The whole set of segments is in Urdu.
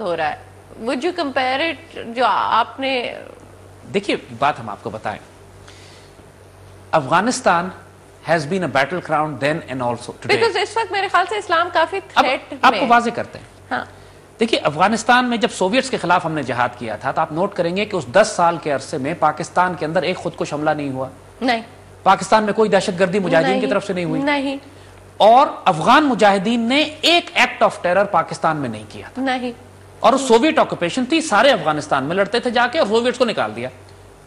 ہو رہا ہے. Would you compare it جو آپ نے دیکھیے بات ہم آپ کو بتائیں, Afghanistan has been a battle ground then and also today. because اس وقت میرے خیال سے اسلام کافی تھریٹ میں آپ کو واضح کرتے ہیں. ہاں دیکھیے افغانستان میں جب سوویٹس کے خلاف ہم نے جہاد کیا تھا تو آپ نوٹ کریں گے کہ اس 10 سال کے عرصے میں پاکستان کے اندر ایک خود کش حملہ نہیں ہوا. نہیں, پاکستان میں کوئی دہشت گردی مجاہدین کی طرف سے نہیں ہوئی. نہیں اور افغان مجاہدین نے ایک ایکٹ آف ٹیرر پاکستان میں نہیں کیا تھا. نہیں, اور سوویٹ آکوپیشن تھی, سارے افغانستان میں لڑتے تھے جا کے اور سوویٹس کو نکال دیا.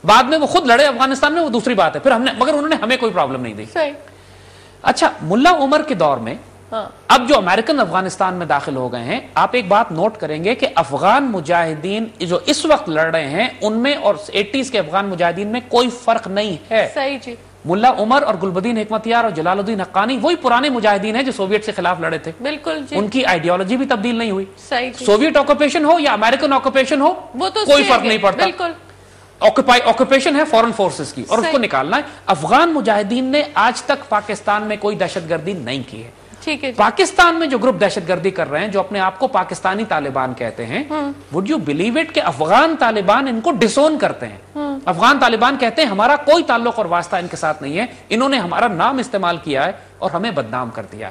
بعد میں وہ خود لڑے افغانستان میں, وہ دوسری بات ہے, پھر ہم نے, مگر انہوں نے ہمیں کوئی پرابلم نہیں دی. صحیح. اچھا ملا عمر کے دور میں ہاں اب جو امریکن افغانستان میں داخل ہو گئے ہیں, آپ ایک بات نوٹ کریں گے کہ افغان مجاہدین جو اس وقت لڑ رہے ہیں ان میں اور 80s کے افغان مجاہدین میں کوئی فرق نہیں ہے. صحیح جی. ملا عمر اور گلبدین حکمتیار اور جلال الدین حقانی وہی پرانے مجاہدین ہیں جو سوویٹ کے خلاف لڑے تھے. بالکل جی. ان کی آئیڈیالوجی بھی تبدیل نہیں ہوئی. صحیح جی. سوویٹ آکوپیشن ہو یا امریکن آکوپیشن ہو وہ تو کوئی فرق نہیں پڑتا. بالکل. آکوپیشن ہے فورن فورسز کی اور اس کو نکالنا ہے. افغان مجاہدین نے آج تک پاکستان میں کوئی دہشت گردی نہیں کی ہے. ٹھیک ہے. پاکستان میں جو گروپ دہشت گردی کر رہے ہیں جو اپنے آپ کو پاکستانی طالبان کہتے ہیں, وڈ یو بلیو اٹ کہ افغان طالبان ان کو ڈسون کرتے ہیں. افغان طالبان کہتے ہیں ہمارا کوئی تعلق اور واسطہ ان کے ساتھ نہیں ہے, انہوں نے ہمارا نام استعمال کیا ہے اور ہمیں بدنام کر دیا.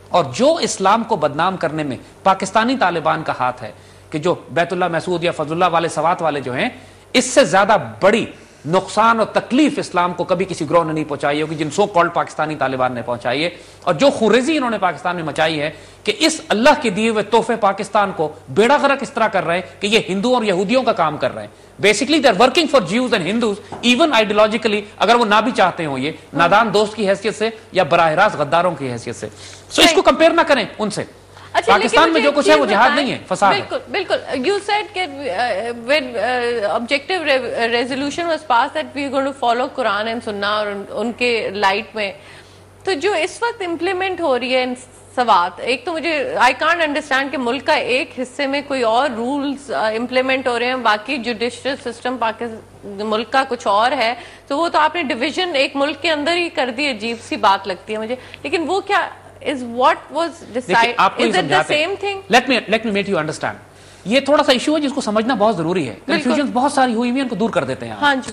اور جو اسلام کو بدنام کرنے میں پاکستانی طالبان کا ہاتھ ہے کہ جو بیت اللہ محسود یا فضل اللہ والے سوات والے جو ہیں, اس سے زیادہ بڑی نقصان اور تکلیف اسلام کو کبھی کسی گروہ نے نہیں پہنچائی ہوگی جن سو کالڈ پاکستانی طالبان نے پہنچائی ہے. اور جو خورزی انہوں نے پاکستان میں مچائی ہے کہ اس اللہ کے دیے ہوئے تحفے پاکستان کو بیڑا غرق اس طرح کر رہے ہیں کہ یہ ہندو اور یہودیوں کا کام کر رہے ہیں. Basically they are working for Jews and Hindus even ideologically, اگر وہ نہ بھی چاہتے ہوں یہ نادان دوست کی حیثیت سے یا براہ راست غداروں کی حیثیت سے. سو اس کو کمپیئر نہ کریں ان سے. پاکستان میں جو کچھ ہے وہ جہاد نہیں ہے, فساد ہے. بالکل بالکل. You said that when objective resolution was passed that we are going to follow Quran and Sunnah اور ان کے لائٹ میں, تو جو اس وقت امپلیمنٹ ہو رہی ہے سوات, ایک تو مجھے I can't understand کہ ملک کا ایک حصے میں کوئی اور رولز امپلیمنٹ ہو رہے ہیں, باقی جوڈیشل سسٹم ملک کا کچھ اور ہے, تو وہ تو آپ نے ڈویژن ایک ملک کے اندر ہی کر دی. عجیب سی بات لگتی ہے مجھے. لیکن وہ کیا is what was decided, is it the same thing? Let me make you understand. یہ تھوڑا سا ایشو ہے جس کو سمجھنا بہت ضروری ہے. کنفیوژن بہت ساری ہوئی ہوئی ہیں, ان کو دور کر دیتے ہیں. ہاں جی.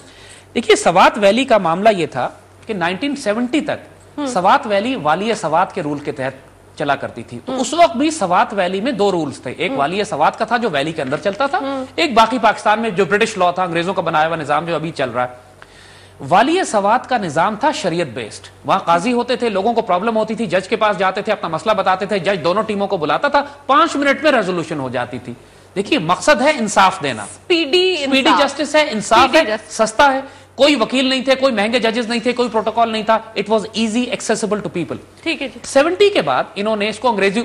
دیکھیے سوات ویلی کا معاملہ یہ تھا کہ 1970 تک سوات ویلی والی سوات کے رول کے تحت چلا کرتی تھی. تو اس وقت بھی سوات ویلی میں دو رولز تھے. ایک والی سوات کا تھا جو ویلی کے اندر چلتا تھا, ایک باقی پاکستان میں جو برٹش لا تھا, انگریزوں کا بنایا ہوا نظام جو ابھی چل رہا ہے. والی سوات کا نظام تھا شریعت بیسڈ. وہاں قاضی ہوتے تھے, لوگوں کو پرابلم ہوتی تھی, جج کے پاس جاتے تھے, اپنا مسئلہ بتاتے تھے, جج دونوں ٹیموں کو بلاتا تھا, 5 منٹ میں ریزولوشن ہو جاتی تھی. دیکھیے مقصد ہے انصاف دینا, اسپیڈی جسٹس ہے, انصاف ہے, سستا ہے, کوئی وکیل نہیں تھے, کوئی مہنگے ججز نہیں تھے, کوئی پروٹوکول نہیں تھا. It was easy accessible to people. ٹھیک ہے. 70 کے بعد انہوں نے اس کو انگریزی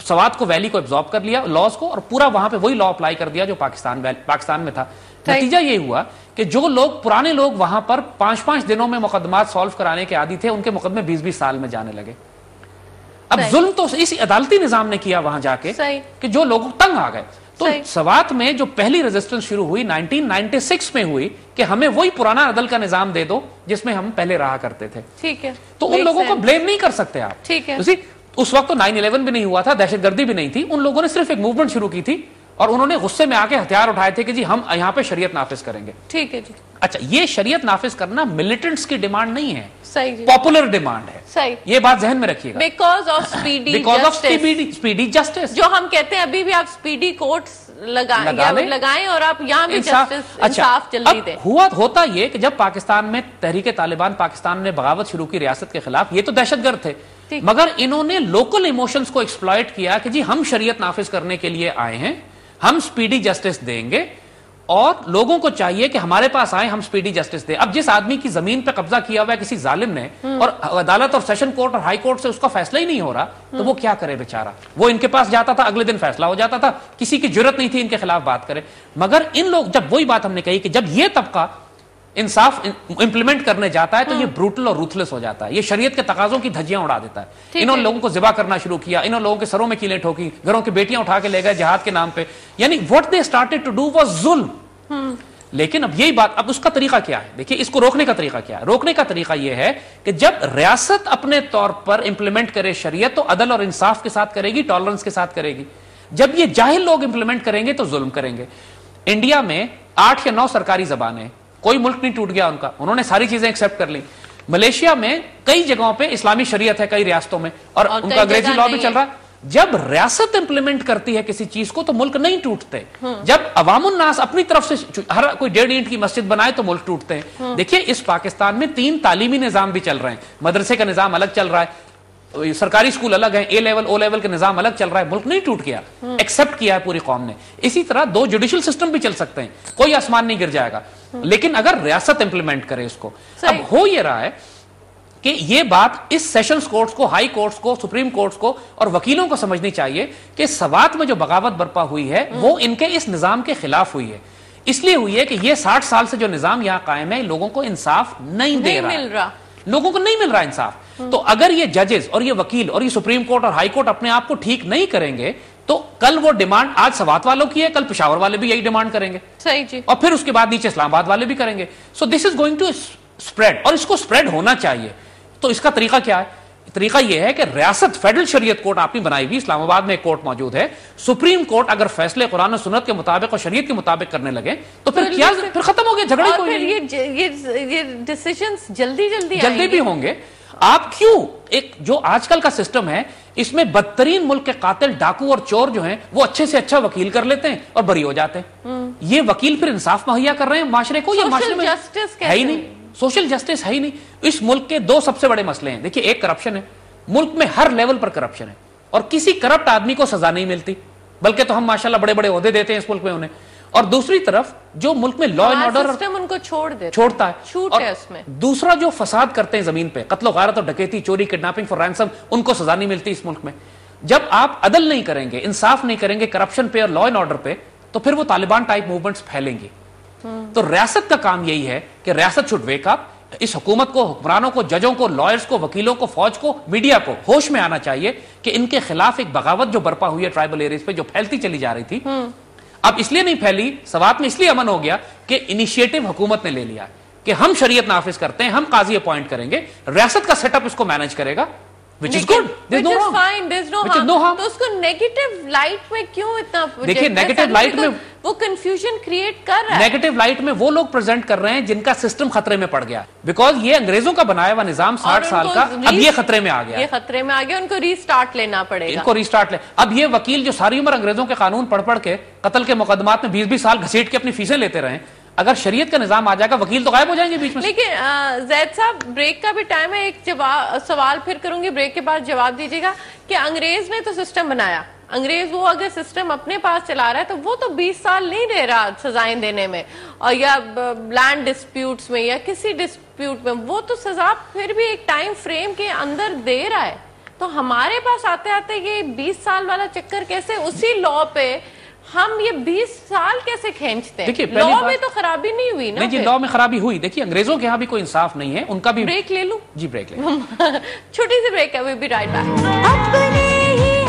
سوات کو ویلی کو ایبزارب کر لیا لاز کو, اور پورا وہاں پہ وہی لا اپلائی کر دیا جو پاکستان میں تھا. نتیجہ یہ ہوا کہ جو لوگ پرانے لوگ وہاں پر 5 دنوں میں مقدمات سالو کرانے کے عادی تھے, ان کے مقدمے 20 سال میں جانے لگے. اب ظلم تو اسی عدالتی نظام نے کیا وہاں جا کے کہ جو لوگ تنگ آ گئے. تو سوات میں جو پہلی ریزسٹنس شروع ہوئی 1996 میں ہوئی کہ ہمیں وہی پرانا عدل کا نظام دے دو جس میں ہم پہلے رہا کرتے تھے. ٹھیک ہے. تو ان لوگوں کو بلیم نہیں کر سکتے آپ. ٹھیک ہے. اس وقت تو 9/11 بھی نہیں ہوا تھا, دہشت گردی بھی نہیں تھی. ان لوگوں نے صرف ایک موومنٹ شروع کی تھی اور انہوں نے غصے میں آ کے ہتھیار اٹھائے تھے کہ جی ہم یہاں پہ شریعت نافذ کریں گے. ٹھیک ہے جی. اچھا یہ شریعت نافذ کرنا ملیٹنٹس کی ڈیمانڈ نہیں ہے, صحیح, پاپولر ڈیمانڈ ہے. صحیح, یہ بات ذہن میں رکھیے گا. بیکاز آف اسپیڈی جسٹس, جو ہم کہتے ہیں ابھی بھی آپ اسپیڈی کورٹس لگائیں اور آپ یہاں بھی انصاف جلدی دیں. ہوتا یہ کہ جب پاکستان میں تحریک طالبان پاکستان نے بغاوت شروع کی ریاست کے خلاف, یہ تو دہشت گرد تھے, مگر انہوں نے لوکل ایموشنز کو ایکسپلائٹ کیا کہ جی ہم شریعت نافذ کرنے کے لیے آئے ہیں, ہم سپیڈی جسٹس دیں گے, اور لوگوں کو چاہیے کہ ہمارے پاس آئیں, ہم سپیڈی جسٹس دیں. اب جس آدمی کی زمین پہ قبضہ کیا ہوا ہے کسی ظالم نے, اور عدالت اور سیشن کورٹ اور ہائی کورٹ سے اس کا فیصلہ ہی نہیں ہو رہا, تو وہ کیا کرے بیچارہ. وہ ان کے پاس جاتا تھا, اگلے دن فیصلہ ہو جاتا تھا, کسی کی جرت نہیں تھی ان کے خلاف بات کرے. مگر ان لوگ, جب وہی بات ہم نے کہی کہ جب یہ طبقہ انصاف امپلیمنٹ کرنے جاتا ہے تو یہ بروٹل اور روتھلیس ہو جاتا ہے, یہ شریعت کے تقاضوں کی دھجیاں اڑا دیتا ہے. انہوں نے لوگوں کو ذبح کرنا شروع کیا, انہوں نے لوگوں کے سروں میں کیلیں ٹھوکی, گھروں کی بیٹیاں اٹھا کے لے گئے جہاد کے نام پہ. یعنی what they started to do was ظلم. لیکن اب یہی بات, اب اس کا طریقہ کیا ہے؟ دیکھیے اس کو روکنے کا طریقہ کیا ہے. روکنے کا طریقہ یہ ہے کہ جب ریاست اپنے طور پر امپلیمنٹ کرے شریعت, تو عدل اور انصاف کے ساتھ کرے گی, ٹالرنس کے ساتھ کرے گی. جب یہ جاہل لوگ امپلیمنٹ کریں گے تو ظلم کریں گے. انڈیا میں 8 یا 9 سرکاری زبانیں, کوئی ملک نہیں ٹوٹ گیا ان کا, انہوں نے ساری چیزیں ایکسپٹ کر لی. ملیشیا میں کئی جگہوں پہ اسلامی شریعت ہے, کئی ریاستوں میں, اور ان کا انگریزی لاء بھی چل رہا ہے. جب ریاست امپلیمنٹ کرتی ہے کسی چیز کو تو ملک نہیں ٹوٹتے. جب عوام الناس اپنی طرف سے ہر کوئی 1.5 اینٹ کی مسجد بنائے تو ملک ٹوٹتے ہیں. دیکھیے اس پاکستان میں 3 تعلیمی نظام بھی چل رہے ہیں, مدرسے کا نظام الگ چل رہا ہے, سرکاری اسکول الگ ہیں, اے لیول او لیول کے نظام الگ چل رہا ہے, ملک نہیں ٹوٹ گیا, ایکسپٹ کیا ہے پوری قوم نے. اسی طرح 2 جوڈیشل سسٹم بھی چل سکتے ہیں, کوئی آسمان نہیں گر جائے گا, لیکن اگر ریاست امپلیمنٹ کرے اس کو. اب ہو یہ رہا ہے کہ یہ بات اس سیشنز کورٹس کو, ہائی کورٹس کو, سپریم کورٹس کو اور وکیلوں کو سمجھنی چاہیے کہ سوات میں جو بغاوت برپا ہوئی ہے وہ ان کے اس نظام کے خلاف ہوئی ہے. اس لیے ہوئی ہے کہ یہ 60 سال سے جو نظام یہاں قائم ہے لوگوں کو انصاف نہیں دے رہا, لوگوں کو نہیں مل رہا انصاف. تو اگر یہ ججز اور یہ وکیل اور یہ سپریم کورٹ اور ہائی کورٹ اپنے آپ کو ٹھیک نہیں کریں گے تو کل وہ ڈیمانڈ آج سوات والوں کی ہے, کل پشاور والے بھی یہی ڈیمانڈ کریں گے. صحیح جی. اور پھر اس کے بعد نیچے اسلام آباد والے بھی کریں گے. سو دس از گوئنگ ٹو اسپریڈ, اور اس کو اسپریڈ ہونا چاہیے. تو اس کا طریقہ کیا ہے؟ طریقہ یہ ہے کہ ریاست فیڈرل شریعت کورٹ آپ نے بنائی ہوئی, اسلام آباد میں ایک کورٹ موجود ہے. سپریم کورٹ اگر فیصلے قرآن و سنت کے مطابق اور شریعت کے مطابق کرنے لگے تو پھر کیا, پھر ختم ہو گیا, جھگڑے کوئی نہیں. یہ ڈیسیژنز جلدی بھی ہوں گے. آپ کیوں ایک جو آج کل کا سسٹم ہے اس میں بدترین ملک کے قاتل, ڈاکو اور چور جو ہیں وہ اچھے سے اچھا وکیل کر لیتے ہیں اور بری ہو جاتے ہیں. یہ وکیل پھر انصاف مہیا کر رہے ہیں معاشرے کو, یا معاشرے میں ہے ہی نہیں, سوشل جسٹس ہے ہی نہیں. اس ملک کے 2 سب سے بڑے مسئلے ہیں. دیکھیے ایک کرپشن ہے, ملک میں ہر لیول پر کرپشن ہے اور کسی کرپٹ آدمی کو سزا نہیں ملتی, بلکہ تو ہم ماشاءاللہ بڑے بڑے عہدے دیتے ہیں اس ملک میں انہیں. اور دوسری طرف جو ملک میں لا اینڈ آرڈر سسٹم ان کو چھوڑتا ہے, اور اس میں دوسرا جو فساد کرتے ہیں زمین پہ, قتل و غارت اور ڈکیتی, چوری, کڈنیپنگ فار رینسم, ان کو سزا نہیں ملتی اس ملک میں. جب آپ عدل نہیں کریں گے, انصاف نہیں کریں گے کرپشن پہ اور لا اینڈ آرڈر پہ, تو پھر وہ طالبان ٹائپ موومنٹس پھیلیں گی. تو ریاست کا کام یہی ہے کہ ریاست شوڈ ویک اپ. اس حکومت کو, حکمرانوں کو, ججوں کو, لائرز کو, وکیلوں کو, فوج کو, میڈیا کو ہوش میں آنا چاہیے کہ ان کے خلاف ایک بغاوت جو برپا ہوئی ہے ٹرائبل ایریز پہ, جو پھیلتی چلی جا رہی تھی, اب اس لیے نہیں پھیلی, سوات میں اس لیے امن ہو گیا کہ انیشیٹو حکومت نے لے لیا کہ ہم شریعت نافذ کرتے ہیں, ہم قاضی اپوائنٹ کریں گے, ریاست کا سیٹ اپ اس کو مینج کرے گا, which is good, there's no harm. تو اس کو نیگیٹو لائٹ میں کیوں اتنا, دیکھیے نیگیٹو لائٹ میں وہ کنفیوژن کریٹ کر رہا ہے. نیگیٹو لائٹ میں وہ لوگ پریزنٹ کر رہے ہیں جن کا سسٹم خطرے میں پڑ گیا, بیکاز یہ انگریزوں کا بنایا ہوا نظام 60 سال کا اب یہ خطرے میں آ گیا, یہ خطرے میں آ گیا, ان کو ری سٹارٹ لینا پڑے گا, ان کو ری سٹارٹ لے. اب یہ وکیل جو ساری عمر انگریزوں کے قانون پڑھ کے قتل کے مقدمات میں 20 سال گھسیٹ کے اپنی فیسیں لیتے رہے, اگر شریعت کا نظام آ جائے گا وکیل تو غائب ہو جائیں گے بیچ میں. لیکن زید صاحب بریک کا بھی ٹائم ہے, ایک سوال پھر کروں گی, بریک کے بعد جواب دیجیے گا کہ انگریز نے تو سسٹم بنایا, انگریز وہ اگر سسٹم اپنے پاس چلا رہا ہے تو وہ تو 20 سال نہیں دے رہا سزائیں دینے میں, اور یا لینڈ ڈسپیوٹس میں یا کسی ڈسپیوٹ میں, وہ تو سزا پھر بھی ایک ٹائم فریم کے اندر دے رہا ہے. تو ہمارے پاس آتے آتے یہ 20 سال والا چکر کیسے, اسی لا پہ ہم یہ 20 سال کیسے کھینچتے ہیں؟ لا میں تو خرابی نہیں ہوئی نا. نہیں جی, لا میں خرابی ہوئی. دیکھیے انگریزوں کے ہاں بھی کوئی انصاف نہیں ہے, ان کا بھی. بریک لے لوں؟ جی بریک لے. چھوٹی سی بریک ہے, وی بی رائٹ بیک.